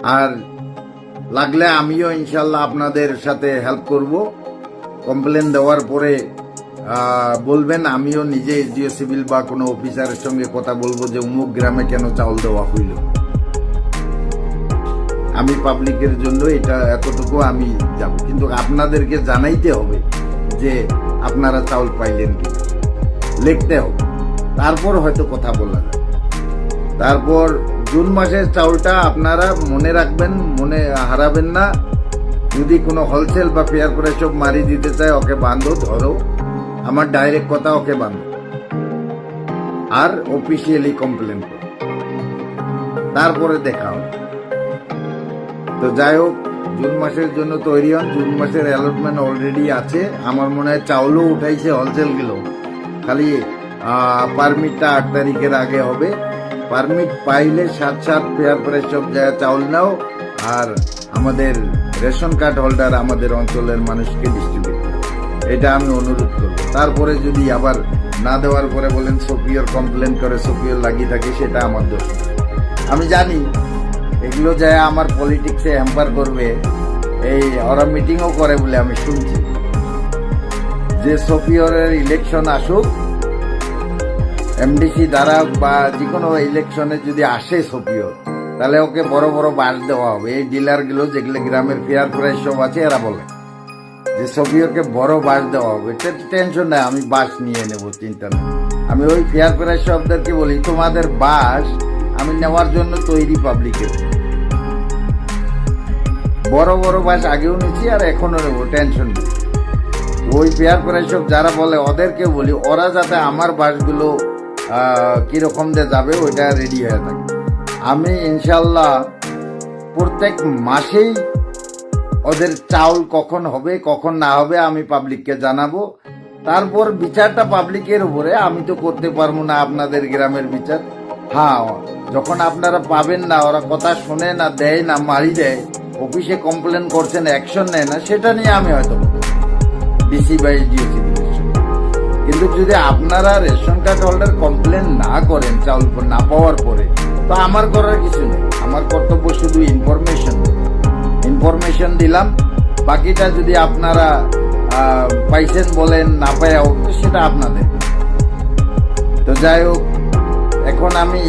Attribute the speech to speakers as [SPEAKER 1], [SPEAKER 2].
[SPEAKER 1] আর লাগলে আমিও ইনশাল্লাহ আপনাদের সাথে হেল্প করব। কমপ্লেন দেওয়ার পরে বলবেন, আমিও নিজে এসডিও সিভিল বা কোনো অফিসারের সঙ্গে কথা বলবো যে অমুক গ্রামে কেন চাউল দেওয়া হইল। আমি পাবলিকের জন্য এটা এতটুকু আমি যাব, কিন্তু আপনাদেরকে জানাইতে হবে যে আপনারা চাউল পাইলেন কি, লিখতে হবে, তারপর হয়তো কথা বলা যায়। তারপর জুন মাসের চাউলটা আপনারা মনে রাখবেন, মনে হারাবেন না। যদি কোনো হোলসেল বা ফেয়ার প্রাইস সব মারি দিতে চায়, ওকে বাঁধো, ধরো, আমার ডাইরেক্ট কথা, ওকে বাঁধো আর অফিসিয়ালি কমপ্লেন করো, তারপরে দেখা হবে। তো যাই হোক, জুন মাসের জন্য তৈরি হন। জুন মাসের অ্যালটমেন্ট অলরেডি আছে। আমার মনে হয় চাউলও উঠাইছে হোলসেল গুলো, খালি পারমিটটা 8 তারিখের আগে হবে। পারমিট পাইলে সাথ ফেয়ার প্রাইস সব জায়গায় চাউল নাও, আর আমাদের রেশন কার্ড হোল্ডার আমাদের অঞ্চলের মানুষকে ডিস্ট্রিবিউট করো, এটা আমি অনুরোধ করব। তারপরে যদি আবার না দেওয়ার পরে বলেন সোপিওর কমপ্লেন করে, সোপিওর লাগিয়ে থাকে, সেটা আমার দোষ। আমি জানি এগুলো যায় আমার পলিটিক্সে হ্যাম্পার করবে, এই ওরা মিটিংও করে বলে আমি শুনছি যে সোপিওরের ইলেকশন আসুক, এমডিসি দ্বারা বা যে কোনো ইলেকশনে যদি আসে সোপিওর, তাহলে ওকে বড় বড় বাস দেওয়া হবে। এই ডিলারগুলো যেগুলো গ্রামের ফেয়ার প্রাইস সব আছে, এরা বলে যে সোপিওরকে বড় বাস দেওয়া হবে। টেনশন নাই, আমি বাস নিয়ে নেব, চিন্তা নেই। আমি ওই ফেয়ার প্রাইস সবদেরকে বলি, তোমাদের বাস আমি নেওয়ার জন্য তৈরি, পাবলিকের বড় বড় বাস আগেও নিচ্ছি আর এখনো নেবো, টেনশন নেই। ওই ফেয়ার প্রাইস সব যারা বলে ওদেরকে বলি, ওরা যাতে আমার বাসগুলো কিরকম দিয়ে যাবে ওইটা রেডি হয়ে থাকে। আমি ইনশাল্লাহ প্রত্যেক মাসেই ওদের চাউল কখন হবে কখন না হবে আমি পাবলিককে জানাবো। তারপর বিচারটা পাবলিকের উপরে, আমি তো করতে পারবো না আপনাদের গ্রামের বিচার। হ্যাঁ, যখন আপনারা পাবেন না, ওরা কথা শোনে না, দেয় না, মারি দেয়, অফিসে কমপ্লেন করছেন, অ্যাকশন নেয় না, সেটা নিয়ে আমি হয়তো ডিসি বা এসডিও সিভিল। কিন্তু যদি আপনারা রেশন কার্ড হোল্ডার কমপ্লেন না করেন চাউল না পাওয়ার পরে, তো আমার করার কিছু নেই। আমার কর্তব্য শুধু ইনফরমেশন দিলাম। বাকিটা যদি আপনারা পাইছেন বলেন, না পাইয়াও, সেটা আপনাদের। তো যাই হোক, এখন আমি